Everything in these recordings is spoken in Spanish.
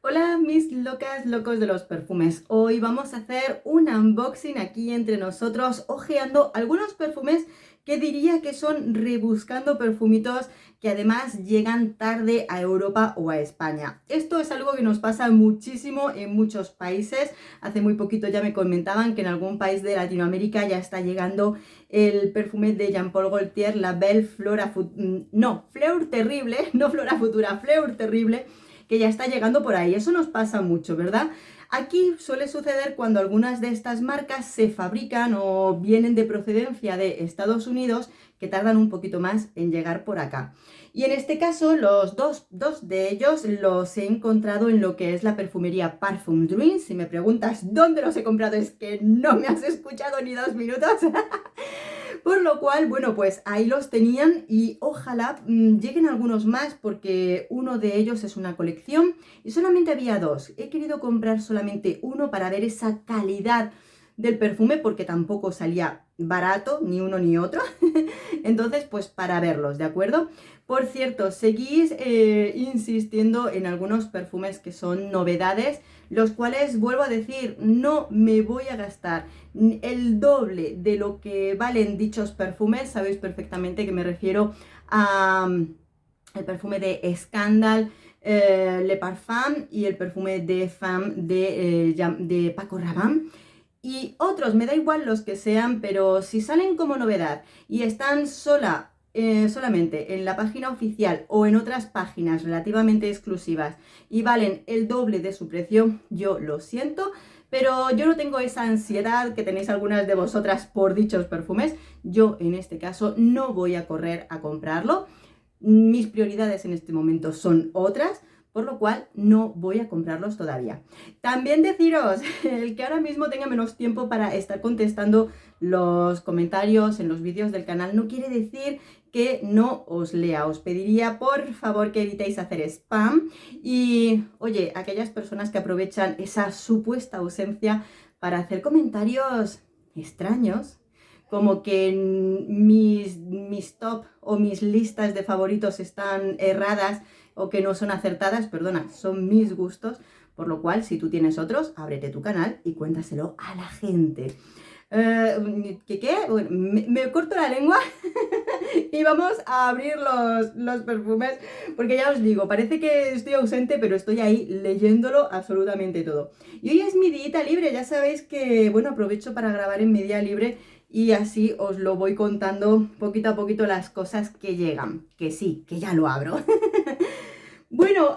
Hola mis locas, locos de los perfumes. Hoy vamos a hacer un unboxing aquí entre nosotros, hojeando algunos perfumes que diría que son rebuscando perfumitos que además llegan tarde a Europa o a España. Esto es algo que nos pasa muchísimo en muchos países. Hace muy poquito ya me comentaban que en algún país de Latinoamérica ya está llegando el perfume de Jean Paul Gaultier, la Belle Fleur Terrible, no Flora Futura, Fleur Terrible, que ya está llegando por ahí. Eso nos pasa mucho, ¿verdad? Aquí suele suceder cuando algunas de estas marcas se fabrican o vienen de procedencia de Estados Unidos, que tardan un poquito más en llegar por acá. Y en este caso, los dos de ellos los he encontrado en lo que es la perfumería Parfum Dreams. Si me preguntas dónde los he comprado, es que no me has escuchado ni 2 minutos. Por lo cual, bueno, pues ahí los tenían y ojalá lleguen algunos más porque uno de ellos es una colección y solamente había dos. He querido comprar solamente uno para ver esa calidad del perfume porque tampoco salía barato ni uno ni otro. Entonces, pues para verlos, ¿de acuerdo? Por cierto, seguís insistiendo en algunos perfumes que son novedades, los cuales, vuelvo a decir, no me voy a gastar el doble de lo que valen dichos perfumes. Sabéis perfectamente que me refiero a el perfume de Scandal, Le Parfum y el perfume de Femme de Paco Rabanne. Y otros, me da igual los que sean, pero si salen como novedad y están solamente en la página oficial o en otras páginas relativamente exclusivas y valen el doble de su precio, yo lo siento, pero yo no tengo esa ansiedad que tenéis algunas de vosotras por dichos perfumes. Yo en este caso no voy a correr a comprarlo. Mis prioridades en este momento son otras, por lo cual no voy a comprarlos todavía. También deciros, el que ahora mismo tenga menos tiempo para estar contestando los comentarios en los vídeos del canal no quiere decir que no os lea. Os pediría por favor que evitéis hacer spam y, oye, aquellas personas que aprovechan esa supuesta ausencia para hacer comentarios extraños, como que mis top o mis listas de favoritos están erradas o que no son acertadas, perdona, son mis gustos, por lo cual si tú tienes otros, ábrete tu canal y cuéntaselo a la gente. ¿Qué? Bueno, me corto la lengua y vamos a abrir los perfumes, porque ya os digo, parece que estoy ausente, pero estoy ahí leyéndolo absolutamente todo. Y hoy es mi día libre, ya sabéis que, bueno, aprovecho para grabar en mi día libre y así os lo voy contando poquito a poquito las cosas que llegan. Que sí, que ya lo abro. Bueno,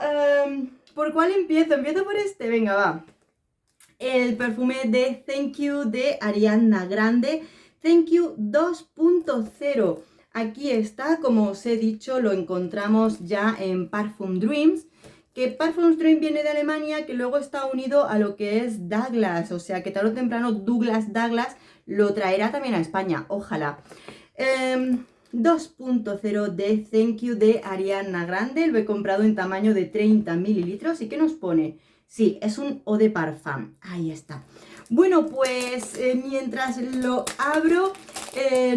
¿por cuál empiezo? Empiezo por este, venga, va. El perfume de Thank You de Ariana Grande, Thank You 2.0. Aquí está, como os he dicho, lo encontramos ya en Parfum Dreams, que Parfum Dreams viene de Alemania, que luego está unido a lo que es Douglas, o sea que tarde o temprano Douglas lo traerá también a España, ojalá. 2.0 de Thank You de Ariana Grande, lo he comprado en tamaño de 30 mililitros. ¿Y qué nos pone? Sí, es un eau de parfum, ahí está. Bueno, pues mientras lo abro,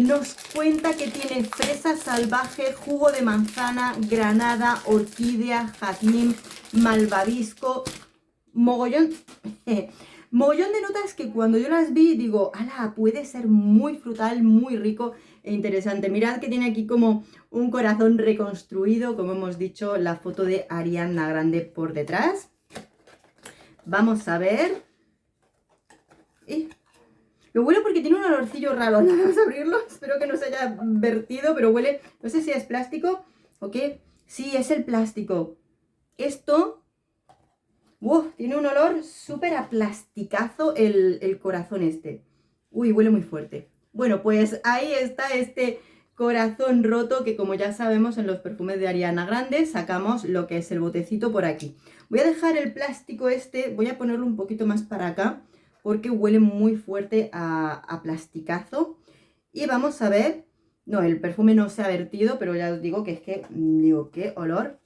nos cuenta que tiene fresa salvaje, jugo de manzana, granada, orquídea, jazmín, malvavisco, mogollón, mogollón de notas que cuando yo las vi digo, ala, puede ser muy frutal, muy rico e interesante. Mirad que tiene aquí como un corazón reconstruido, como hemos dicho, la foto de Ariana Grande por detrás. Vamos a ver. Lo huelo porque tiene un olorcillo raro. Vamos a abrirlo. Espero que no se haya vertido, pero huele. No sé si es plástico o qué. Sí, es el plástico. Esto. Tiene un olor súper a plasticazo el corazón este. Uy, huele muy fuerte. Bueno, pues ahí está este corazón roto que, como ya sabemos, en los perfumes de Ariana Grande sacamos lo que es el botecito por aquí. Voy a dejar el plástico este, voy a ponerlo un poquito más para acá porque huele muy fuerte a plasticazo. Y vamos a ver, no, el perfume no se ha vertido, pero ya os digo que es que, digo, qué olor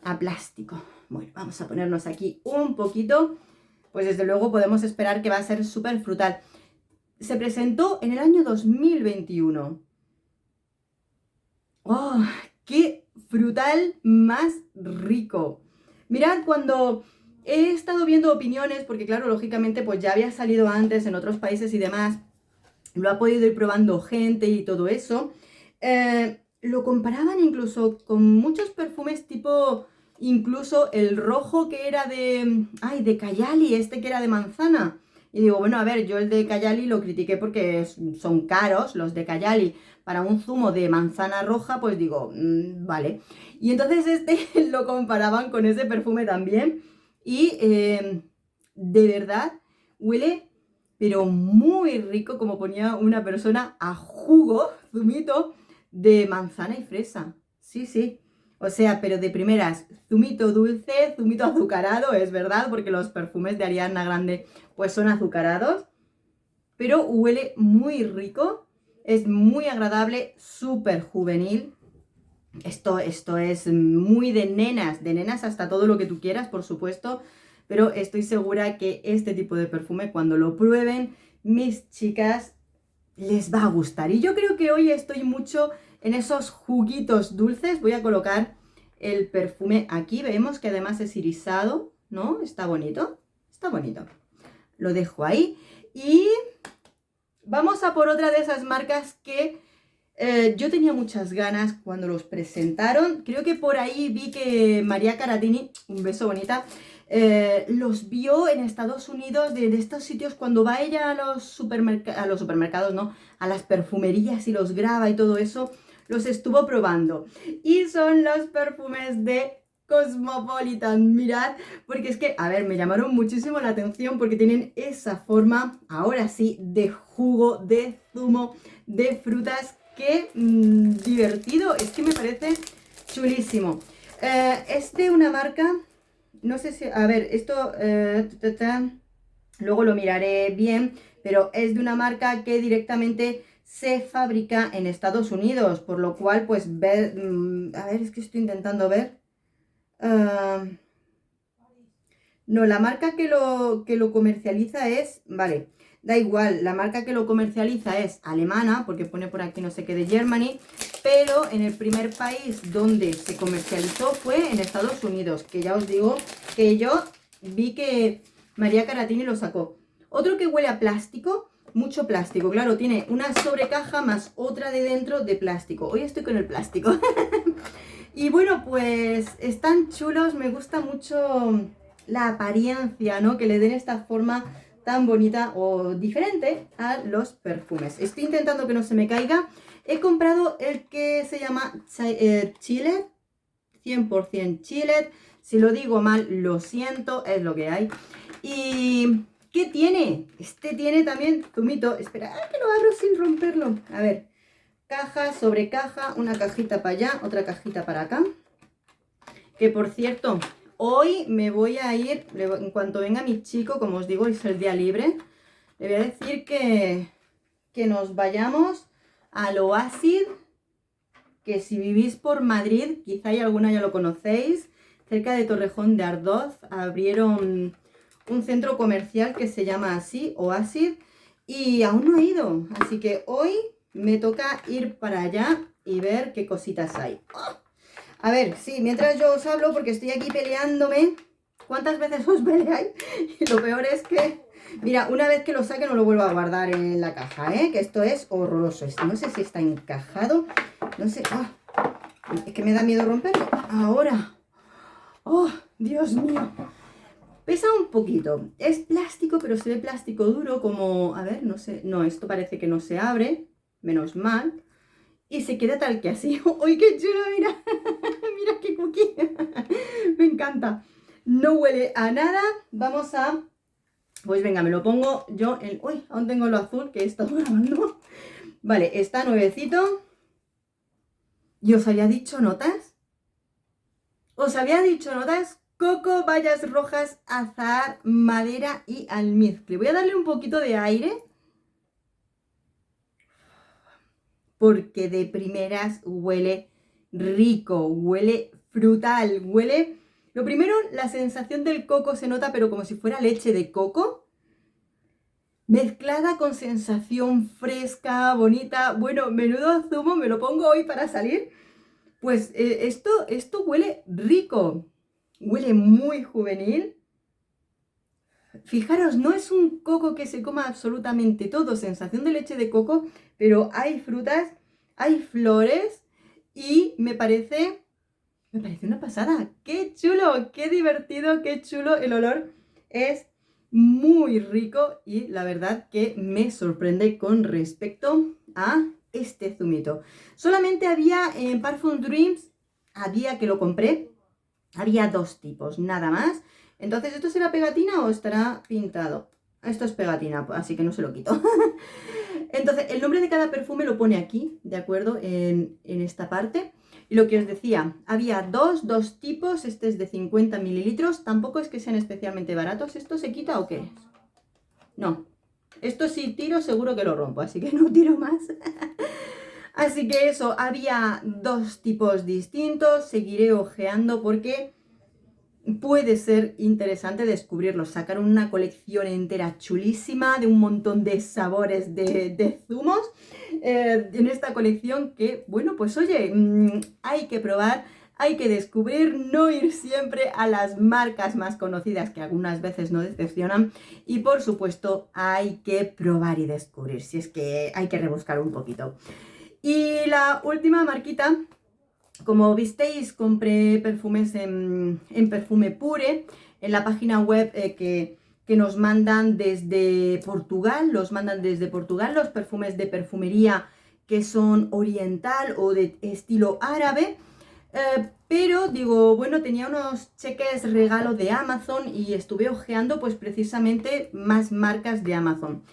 a plástico. Bueno, vamos a ponernos aquí un poquito, pues desde luego podemos esperar que va a ser súper frutal. Se presentó en el año 2021. ¡Oh, qué frutal más rico! Mirad, cuando He estado viendo opiniones porque, claro, lógicamente, pues ya había salido antes en otros países y demás. Lo ha podido ir probando gente y todo eso. Lo comparaban incluso con muchos perfumes tipo, incluso el rojo que era de Cayali, este que era de manzana. Y digo, bueno, a ver, yo el de Cayali lo critiqué porque son caros los de Cayali. Para un zumo de manzana roja, pues digo, vale. Y entonces este lo comparaban con ese perfume también. Y de verdad huele pero muy rico, como ponía una persona, a jugo, zumito de manzana y fresa. Sí, sí. O sea, pero de primeras, zumito dulce, zumito azucarado, es verdad, porque los perfumes de Ariana Grande pues son azucarados, pero huele muy rico, es muy agradable, súper juvenil. Esto es muy de nenas hasta todo lo que tú quieras, por supuesto, pero estoy segura que este tipo de perfume, cuando lo prueben, mis chicas, les va a gustar. Y yo creo que hoy estoy mucho en esos juguitos dulces. Voy a colocar el perfume aquí. Vemos que además es irisado, ¿no? Está bonito, está bonito. Lo dejo ahí y vamos a por otra de esas marcas que yo tenía muchas ganas cuando los presentaron. Creo que por ahí vi que María Caratini, un beso bonita, los vio en Estados Unidos de estos sitios cuando va ella a los supermercados, ¿no? A las perfumerías y los graba y todo eso, los estuvo probando. Y son los perfumes de Cosmopolitan, mirad, porque es que, a ver, me llamaron muchísimo la atención porque tienen esa forma, ahora sí, de jugo, de zumo, de frutas. Qué divertido, es que me parece chulísimo. Es de una marca, no sé si, a ver, esto, luego lo miraré bien, pero es de una marca que directamente se fabrica en Estados Unidos, por lo cual, pues, ver, a ver, es que estoy intentando ver. No, la marca que lo comercializa es, vale, da igual, la marca que lo comercializa es alemana, porque pone por aquí no sé qué de Germany, pero en el primer país donde se comercializó fue en Estados Unidos, que ya os digo que yo vi que María Caratini lo sacó. Otro que huele a plástico, mucho plástico, claro, tiene una sobrecaja más otra de dentro de plástico. Hoy estoy con el plástico. Y bueno, pues están chulos, me gusta mucho la apariencia, ¿no? Que le den esta forma tan bonita o diferente a los perfumes. Estoy intentando que no se me caiga. He comprado el que se llama Chile, 100% Chile. Si lo digo mal, lo siento, es lo que hay. ¿Y qué tiene? Este tiene también zumito. Espera, que lo abro sin romperlo. A ver, caja sobre caja, una cajita para allá, otra cajita para acá. Que por cierto, hoy me voy a ir, en cuanto venga mi chico, como os digo, es el día libre, le voy a decir que nos vayamos al Oasis, que si vivís por Madrid, quizá hay alguna ya lo conocéis, cerca de Torrejón de Ardoz, abrieron un centro comercial que se llama así, Oasis, y aún no he ido, así que hoy me toca ir para allá y ver qué cositas hay. ¡Oh! A ver, sí, mientras yo os hablo, porque estoy aquí peleándome. ¿Cuántas veces os peleáis? Y lo peor es que, mira, una vez que lo saque no lo vuelvo a guardar en la caja, ¿eh? Que esto es horroroso. No sé si está encajado. No sé. Oh, es que me da miedo romperlo. Ahora. Oh, Dios mío. Pesa un poquito. Es plástico, pero se ve plástico duro como... A ver, no sé. No, esto parece que no se abre. Menos mal. Y se queda tal que así. ¡Uy, qué chulo! Mira. Mira qué cookie. Me encanta. No huele a nada. Vamos a... Pues venga, me lo pongo yo en... Uy, aún tengo lo azul que he estado grabando. Vale, está nuevecito. ¿Y os había dicho notas? Os había dicho notas: coco, bayas rojas, azahar, madera y almizcle. Voy a darle un poquito de aire, porque de primeras huele rico, huele frutal, huele... Lo primero, la sensación del coco se nota, pero como si fuera leche de coco, mezclada con sensación fresca, bonita. Bueno, menudo zumo, me lo pongo hoy para salir. Pues esto huele rico, huele muy juvenil. Fijaros, no es un coco que se coma absolutamente todo, sensación de leche de coco, pero hay frutas, hay flores y me parece una pasada. ¡Qué chulo! ¡Qué divertido! ¡Qué chulo! El olor es muy rico y la verdad que me sorprende con respecto a este zumito. Solamente había en Parfum Dreams, a día que lo compré, había 2 tipos, nada más. Entonces, ¿esto será pegatina o estará pintado? Esto es pegatina, así que no se lo quito. Entonces, el nombre de cada perfume lo pone aquí, ¿de acuerdo? En esta parte. Y lo que os decía, había dos tipos, este es de 50 mililitros, tampoco es que sean especialmente baratos. ¿Esto se quita o qué es? No, esto si tiro seguro que lo rompo, así que no tiro más. Así que eso, había 2 tipos distintos, seguiré ojeando porque puede ser interesante descubrirlos, sacar una colección entera chulísima de un montón de sabores de zumos en esta colección que, bueno, pues oye, hay que probar, hay que descubrir, no ir siempre a las marcas más conocidas que algunas veces no decepcionan y por supuesto hay que probar y descubrir, si es que hay que rebuscar un poquito. Y la última marquita, como visteis, compré perfumes en Perfume Pure, en la página web que nos mandan desde Portugal, los perfumes de perfumería que son oriental o de estilo árabe. Pero digo, bueno, tenía unos cheques regalo de Amazon y estuve hojeando pues precisamente más marcas de Amazon.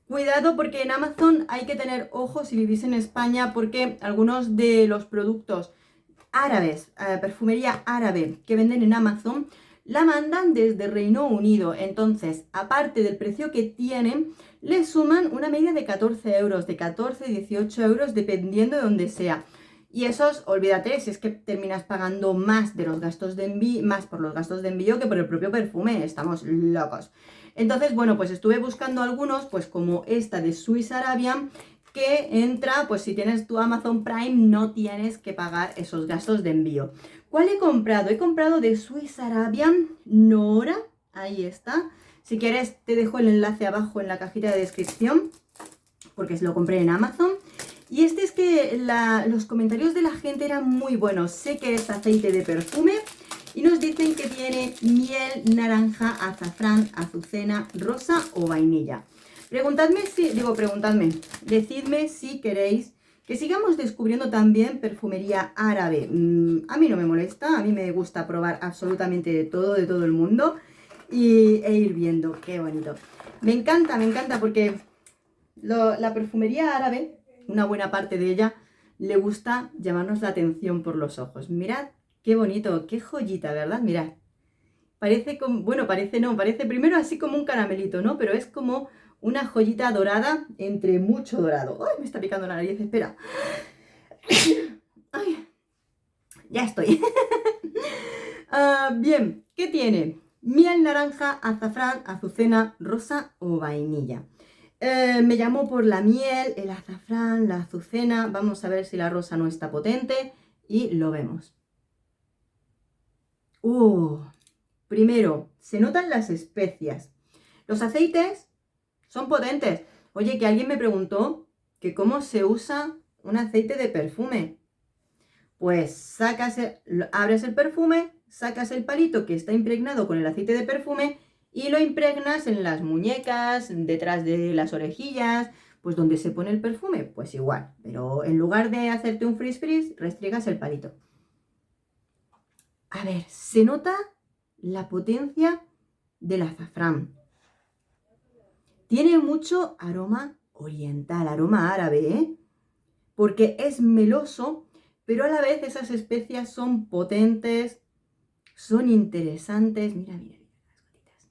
Cuidado porque en Amazon hay que tener ojo si vivís en España porque algunos de los productos árabes, perfumería árabe que venden en Amazon, la mandan desde Reino Unido. Entonces, aparte del precio que tienen, le suman una media de 14 euros, de 14, 18 euros, dependiendo de donde sea. Y esos, olvídate, si es que terminas pagando más de los gastos de envío, más por los gastos de envío que por el propio perfume. Estamos locos. Entonces, bueno, pues estuve buscando algunos, pues como esta de Swiss Arabian, que entra, pues si tienes tu Amazon Prime no tienes que pagar esos gastos de envío. ¿Cuál he comprado? He comprado de Swiss Arabian Nora, ahí está. Si quieres te dejo el enlace abajo en la cajita de descripción, porque lo compré en Amazon. Y este es que los comentarios de la gente eran muy buenos. Sé que es aceite de perfume y nos dicen que tiene miel, naranja, azafrán, azucena, rosa o vainilla. Decidme si queréis que sigamos descubriendo también perfumería árabe. A mí no me molesta, a mí me gusta probar absolutamente de todo el mundo e ir viendo, qué bonito. Me encanta porque la perfumería árabe, una buena parte de ella, le gusta llamarnos la atención por los ojos. Mirad qué bonito, qué joyita, ¿verdad? Mirad. Parece como, bueno, parece primero así como un caramelito, ¿no? Pero es como una joyita dorada entre mucho dorado. ¡Ay, me está picando la nariz! Espera. ¡Ay! Ya estoy. Bien, ¿qué tiene? Miel, naranja, azafrán, azucena, rosa o vainilla. Me llamó por la miel, el azafrán, la azucena. Vamos a ver si la rosa no está potente. Y lo vemos. Primero, se notan las especias. Los aceites son potentes. Oye, que alguien me preguntó que cómo se usa un aceite de perfume. Pues abres el perfume, sacas el palito que está impregnado con el aceite de perfume y lo impregnas en las muñecas, detrás de las orejillas, pues donde se pone el perfume, pues igual. Pero en lugar de hacerte un frizz, restriegas el palito. A ver, se nota la potencia del azafrán. Tiene mucho aroma oriental, aroma árabe, ¿eh? Porque es meloso, pero a la vez esas especias son potentes, son interesantes. Mira las gotitas.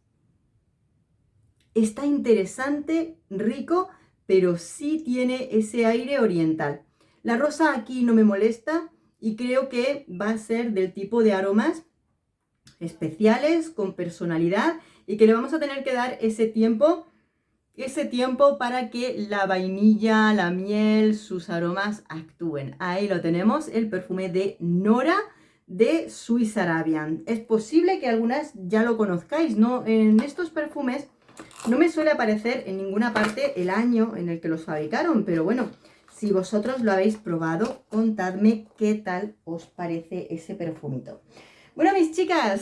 Está interesante, rico, pero sí tiene ese aire oriental. La rosa aquí no me molesta y creo que va a ser del tipo de aromas especiales, con personalidad y que le vamos a tener que dar ese tiempo para que la vainilla, la miel, sus aromas actúen. Ahí lo tenemos, el perfume de Nora de Swiss Arabian. Es posible que algunas ya lo conozcáis, ¿no? En estos perfumes no me suele aparecer en ninguna parte el año en el que los fabricaron, pero bueno, si vosotros lo habéis probado, contadme qué tal os parece ese perfumito. Bueno, mis chicas,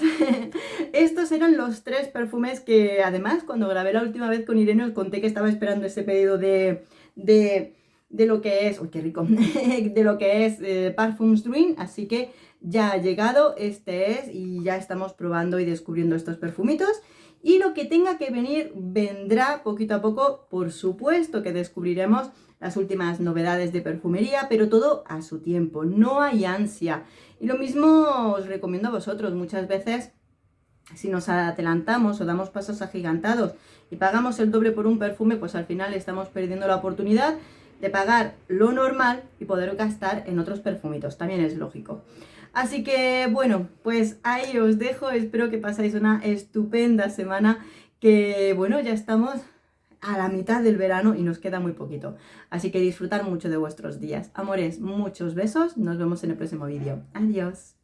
estos eran los 3 perfumes que además cuando grabé la última vez con Irene os conté que estaba esperando ese pedido de lo que es, ¡uy, qué rico! De lo que es Parfums Dream, así que ya ha llegado, este es, y ya estamos probando y descubriendo estos perfumitos. Y lo que tenga que venir, vendrá poquito a poco, por supuesto que descubriremos las últimas novedades de perfumería, pero todo a su tiempo, no hay ansia. Y lo mismo os recomiendo a vosotros, muchas veces si nos adelantamos o damos pasos agigantados y pagamos el doble por un perfume, pues al final estamos perdiendo la oportunidad de pagar lo normal y poder gastar en otros perfumitos, también es lógico. Así que bueno, pues ahí os dejo, espero que pasáis una estupenda semana, que bueno, ya estamos a la mitad del verano y nos queda muy poquito. Así que disfrutar mucho de vuestros días. Amores, muchos besos, nos vemos en el próximo vídeo. Adiós.